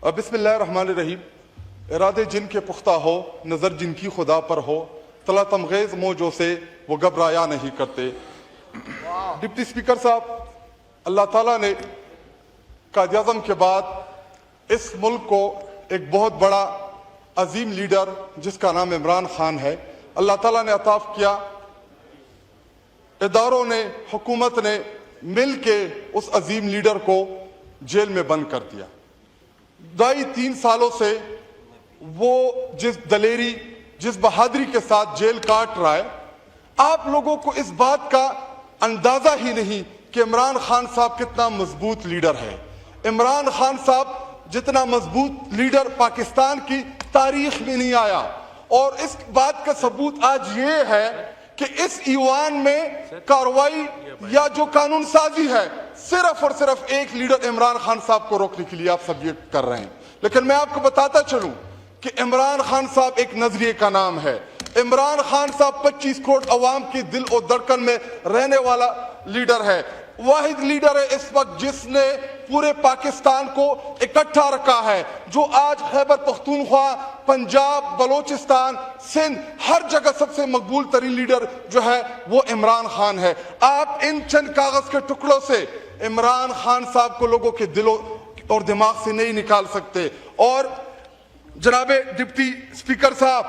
بسم اللہ الرحمن الرحیم. ارادے جن کے پختہ ہو، نظر جن کی خدا پر ہو، طلع تمغیز موجوں سے وہ گھبرایا نہیں کرتے. ڈپٹی اسپیکر صاحب، اللہ تعالیٰ نے قائد اعظم کے بعد اس ملک کو ایک بہت بڑا عظیم لیڈر جس کا نام عمران خان ہے، اللہ تعالیٰ نے عطا کیا. اداروں نے، حکومت نے مل کے اس عظیم لیڈر کو جیل میں بند کر دیا. 2.5-3 سالوں سے وہ جس دلیری، جس بہادری کے ساتھ جیل کاٹ رہا ہے، آپ لوگوں کو اس بات کا اندازہ ہی نہیں کہ عمران خان صاحب کتنا مضبوط لیڈر ہے. عمران خان صاحب جتنا مضبوط لیڈر پاکستان کی تاریخ میں نہیں آیا. اور اس بات کا ثبوت آج یہ ہے کہ اس ایوان میں کارروائی یا جو قانون سازی ہے صرف اور صرف ایک لیڈر عمران خان صاحب کو روکنے کے لیے آپ سب یہ کر رہے ہیں. لیکن میں آپ کو بتاتا چلوں کہ عمران خان صاحب ایک نظریے کا نام ہے. عمران خان صاحب 25 کروڑ عوام کی دل و دھڑکن میں رہنے والا لیڈر ہے. واحد لیڈر ہے اس وقت جس نے پورے پاکستان کو اکٹھا رکھا ہے، جو آج خیبر پختونخوا، پنجاب، بلوچستان، سندھ، ہر جگہ سب سے مقبول ترین لیڈر جو ہے وہ عمران خان ہے. آپ ان چند کاغذ کے ٹکڑوں سے عمران خان صاحب کو لوگوں کے دلوں اور دماغ سے نہیں نکال سکتے. اور جناب ڈپٹی اسپیکر صاحب،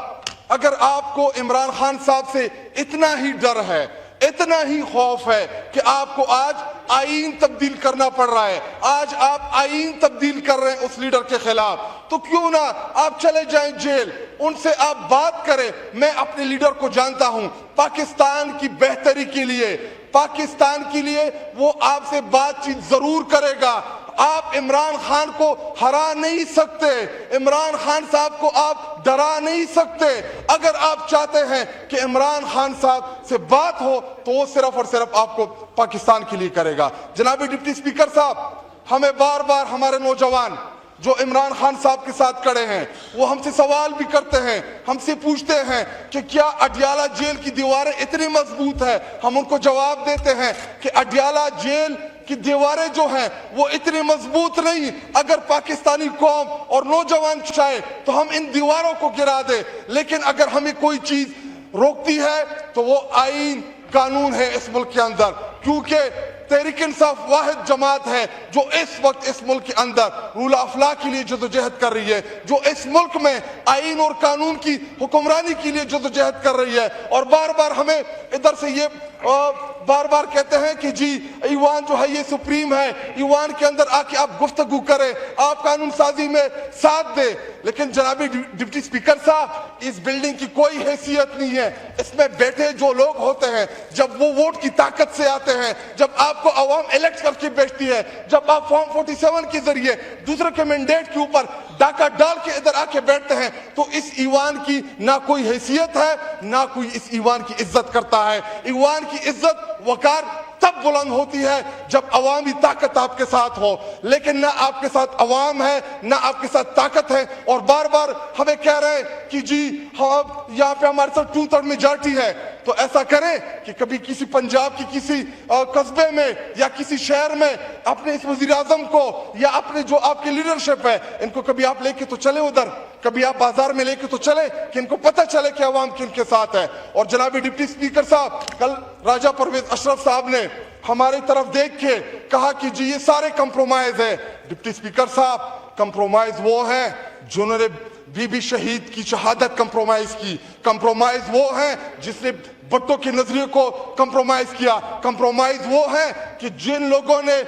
اگر آپ کو عمران خان صاحب سے اتنا ہی ڈر ہے، اتنا ہی خوف ہے کہ آپ کو آج آئین تبدیل کرنا پڑ رہا ہے، آج آپ آئین تبدیل کر رہے ہیں اس لیڈر کے خلاف، تو کیوں نہ آپ چلے جائیں جیل، ان سے آپ بات کریں. میں اپنے لیڈر کو جانتا ہوں، پاکستان کی بہتری کے لیے، پاکستان کے لیے وہ آپ سے بات چیت ضرور کرے گا. آپ عمران خان کو ہرا نہیں سکتے، عمران خان صاحب کو آپ ڈرا نہیں سکتے. اگر آپ چاہتے ہیں کہ عمران خان صاحب سے بات ہو تو وہ صرف اور صرف آپ کو پاکستان کے لیے کرے گا. جناب ڈپٹی اسپیکر صاحب، ہمیں بار بار ہمارے نوجوان جو عمران خان صاحب کے ساتھ کھڑے ہیں وہ ہم سے سوال بھی کرتے ہیں، ہم سے پوچھتے ہیں کہ کیا اڈیالہ جیل کی دیواریں اتنی مضبوط ہیں؟ ہم ان کو جواب دیتے ہیں کہ اڈیالہ جیل کی دیواریں جو ہیں وہ اتنی مضبوط نہیں. اگر پاکستانی قوم اور نوجوان چاہے تو ہم ان دیواروں کو گرا دیں، لیکن اگر ہمیں کوئی چیز روکتی ہے تو وہ آئین، قانون ہے اس ملک کے اندر. کیونکہ تحریک انصاف واحد جماعت ہے جو اس وقت اس ملک کے اندر رول آف لا کے لیے جدوجہد کر رہی ہے، جو اس ملک میں آئین اور قانون کی حکمرانی کے لیے جدوجہد کر رہی ہے. اور بار بار ہمیں ادھر سے یہ بار بار کہتے ہیں کہ جی ایوان جو ہے یہ سپریم ہے، ایوان کے اندر آ کے آپ گفتگو کریں، آپ قانون سازی میں ساتھ دیں. لیکن جناب ڈپٹی اسپیکر صاحب، اس بلڈنگ کی کوئی حیثیت نہیں ہے. اس میں بیٹھے جو لوگ ہوتے ہیں جب وہ ووٹ کی طاقت سے آتے ہیں، جب آپ کو عوام الیکٹ کر کے بیچتی ہے، جب آپ فارم 47 کے ذریعے دوسرے کے مینڈیٹ کے اوپر ڈاکہ ڈال کے ادھر آ کے بیٹھتے ہیں، تو اس ایوان کی نہ کوئی حیثیت ہے، نہ کوئی اس ایوان کی عزت کرتا ہے. ایوان کی عزت وقار تب بلند ہوتی ہے جب عوامی طاقت آپ کے ساتھ ہو، لیکن نہ آپ کے ساتھ عوام ہے، نہ آپ کے ساتھ طاقت ہے. اور بار بار ہمیں کہہ رہے ہیں کہ جی یہاں پہ ہمارے ساتھ 2/3 میجارٹی ہے. تو ایسا کریں کہ کبھی کسی پنجاب کی کسی قصبے میں یا کسی شہر میں اپنے اس وزیر اعظم کو یا اپنے جو آپ کی لیڈرشپ ہے ان کو کبھی آپ لے کے تو چلے ادھر، کبھی آپ بازار میں لے کے تو چلے کہ ان کو پتہ چلے کہ عوام کن کے ساتھ ہے. اور جناب ڈپٹی اسپیکر صاحب، کل راجہ پرویز اشرف صاحب نے ہماری طرف دیکھ کے کہا کہ جی یہ سارے کمپرومائز ہے. ڈپٹی اسپیکر صاحب، کمپرومائز وہ ہیں جنہوں نے بی بی شہید کی شہادت کمپرومائز کی. کمپرومائز وہ ہیں جس نے بھٹو کے نظریے کو کمپرومائز کیا. کمپرومائز وہ ہیں کہ جن لوگوں نے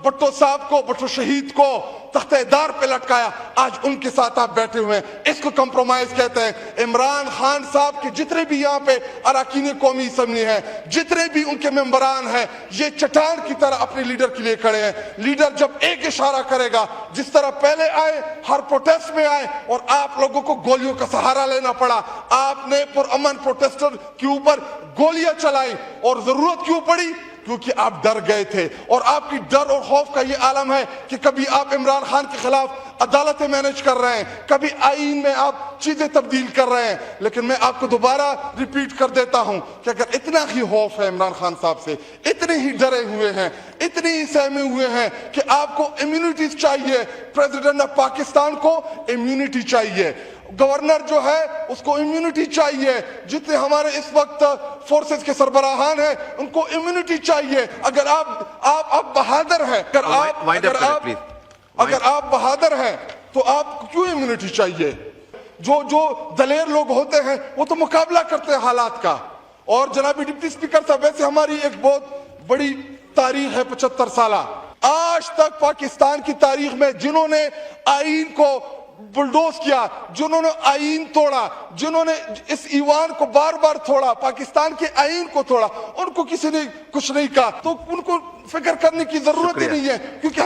بھٹو صاحب کو، بھٹو شہید کو تختہ دار پہ لٹکایا، آج ان کے ساتھ آپ بیٹھے ہوئے ہیں. اس کو کمپرومائز کہتے ہیں. عمران خان صاحب کے جتنے بھی یہاں پہ اراکین قومی اسمبلی ہیں، جتنے بھی ان کے ممبران ہیں، یہ چٹان کی طرح اپنے لیڈر کے لیے کھڑے ہیں. لیڈر جب ایک اشارہ کرے گا، جس طرح پہلے آئے ہر پروٹیسٹ میں آئے اور آپ لوگوں کو گولیوں کا سہارا لینا پڑا، آپ نے پرامن پروٹیسٹر کے اوپر گولیاں چلائی اور ضرورت کیوں پڑی؟ کیونکہ آپ ڈر گئے تھے، اور آپ کی ڈر اور خوف کا یہ عالم ہے کہ کبھی آپ عمران خان کے خلاف عدالتیں مینج کر رہے ہیں، کبھی آئین میں آپ چیزیں تبدیل کر رہے ہیں۔ لیکن میں آپ کو دوبارہ ریپیٹ کر دیتا ہوں کہ اگر اتنا ہی خوف ہے عمران خان صاحب سے، اتنے ہی ڈرے ہوئے ہیں، اتنی ہی سہمے ہوئے ہیں کہ آپ کو امیونٹی چاہیے، پریزیڈنٹ آف پاکستان کو امیونٹی چاہیے، گورنر جو ہے اس کو امیونٹی چاہیے، جتنے ہمارے اس وقت فورسز کے سربراہان ہیں ان کو امیونٹی چاہیے۔ اگر آپ بہادر ہیں، اگر آپ بہادر ہیں تو آپ کو کیوں امیونٹی چاہیے؟ جو دلیر لوگ ہوتے ہیں وہ تو مقابلہ کرتے ہیں حالات کا۔ اور جناب ڈپٹی اسپیکر صاحب، ویسے ہماری ایک بہت بڑی تاریخ ہے 75 سالہ، آج تک پاکستان کی تاریخ میں جنہوں نے آئین کو بلڈوز کیا، جنہوں نے آئین توڑا، جنہوں نے اس ایوان کو بار بار توڑا، پاکستان کے آئین کو توڑا، ان کو کسی نے کچھ نہیں کہا، تو ان کو فکر کرنے کی ضرورت ہی نہیں ہے، کیونکہ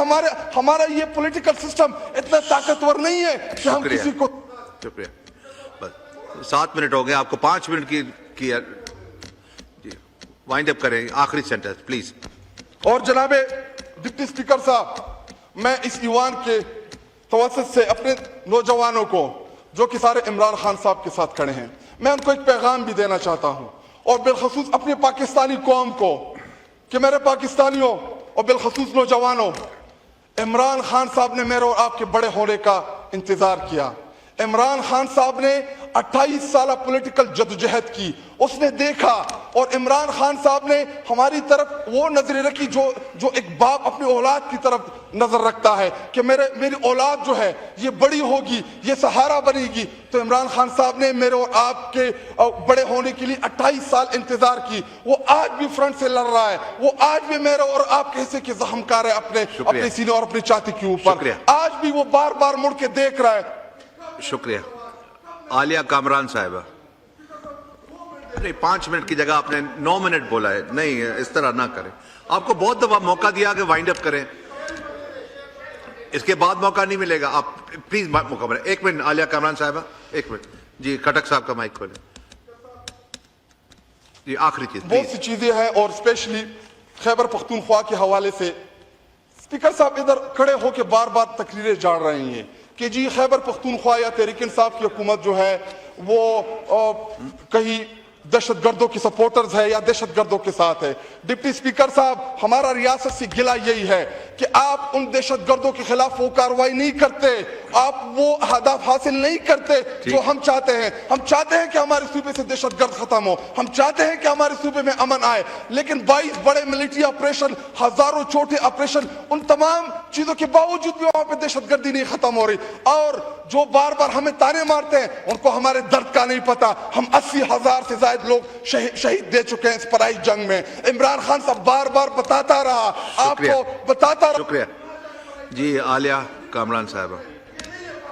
ہمارا یہ پولیٹیکل سسٹم اتنا طاقتور نہیں ہے کہ ہم کسی کو۔ شکریہ، بس 7 منٹ ہو گئے، آپ کو 5 منٹ کی وائنڈ اپ کریں، آخری سینٹنس پلیز۔ اور جناب ڈپٹی اسپیکر صاحب، میں اس ایوان کے توسط سے اپنے نوجوانوں کو جو کہ سارے عمران خان صاحب کے ساتھ کھڑے ہیں، میں ان کو ایک پیغام بھی دینا چاہتا ہوں، اور بالخصوص اپنے پاکستانی قوم کو کہ میرے پاکستانیوں اور بالخصوص نوجوانوں، عمران خان صاحب نے میرے اور آپ کے بڑے ہونے کا انتظار کیا۔ عمران خان صاحب نے 28 سالہ پولیٹیکل جدوجہد کی، اس نے دیکھا، اور عمران خان صاحب نے ہماری طرف وہ نظریں رکھی جو ایک باپ اپنی اولاد کی طرف نظر رکھتا ہے کہ میری اولاد جو ہے یہ بڑی ہوگی، یہ سہارا بنے گی۔ تو عمران خان صاحب نے میرے اور آپ کے بڑے ہونے کے لیے 28 سال انتظار کی، وہ آج بھی فرنٹ سے لڑ رہا ہے، وہ آج بھی میرے اور آپ کے حصے کے زخم کار ہے اپنے سینے اور اپنی چھاتی کے اوپر، آج بھی وہ بار بار مڑ کے دیکھ رہا ہے۔ شکریہ۔ عالیہ کامران صاحبہ، نہیں 5 منٹ کی جگہ آپ نے 9 منٹ بولا ہے، نہیں اس طرح نہ کریں، آپ کو بہت دفعہ موقع دیا کہ وائنڈ اپ کریں، اس کے بعد موقع نہیں ملے گا، آپ پلیز موقع بنائیں۔ 1 منٹ عالیہ کامران صاحبہ، 1 منٹ جی، کھٹک صاحب کا مائک کھولیں جی، آخری چیز۔ بہت سی چیزیں ہیں، اور اسپیشلی خیبر پختونخوا کے حوالے سے اسپیکر صاحب ادھر کھڑے ہو کے بار بار تقریریں جاڑ رہے ہیں کہ جی خیبر پختونخوا یا تحریک انصاف کی حکومت جو ہے وہ کہیں دہشت گردوں کی سپورٹرز ہے یا دہشت گردوں کے ساتھ ہے۔ ڈپٹی اسپیکر صاحب، ہمارا ریاست سے گلہ یہی ہے کہ آپ ان دہشت گردوں کے خلاف وہ کارروائی نہیں کرتے، آپ وہ ہدف حاصل نہیں کرتے جو ہم چاہتے ہیں۔ ہم چاہتے ہیں کہ ہمارے صوبے سے دہشت گرد ختم ہو، ہم چاہتے ہیں کہ ہمارے صوبے میں امن آئے، لیکن 22 بڑے ملٹری آپریشن، ہزاروں چھوٹے آپریشن، ان تمام چیزوں کے باوجود بھی وہاں پہ دہشت گردی نہیں ختم ہو رہی، اور جو بار بار ہمیں تانے مارتے ہیں ان کو ہمارے درد کا نہیں پتا۔ ہم 80,000 سے زائد لوگ شہید دے چکے ہیں اس پرائی جنگ میں۔ عمران خان صاحب بار بار بتاتا رہا، آپ کو بتاتا رہا۔ شکریہ جی، عالیہ کامران صاحبہ۔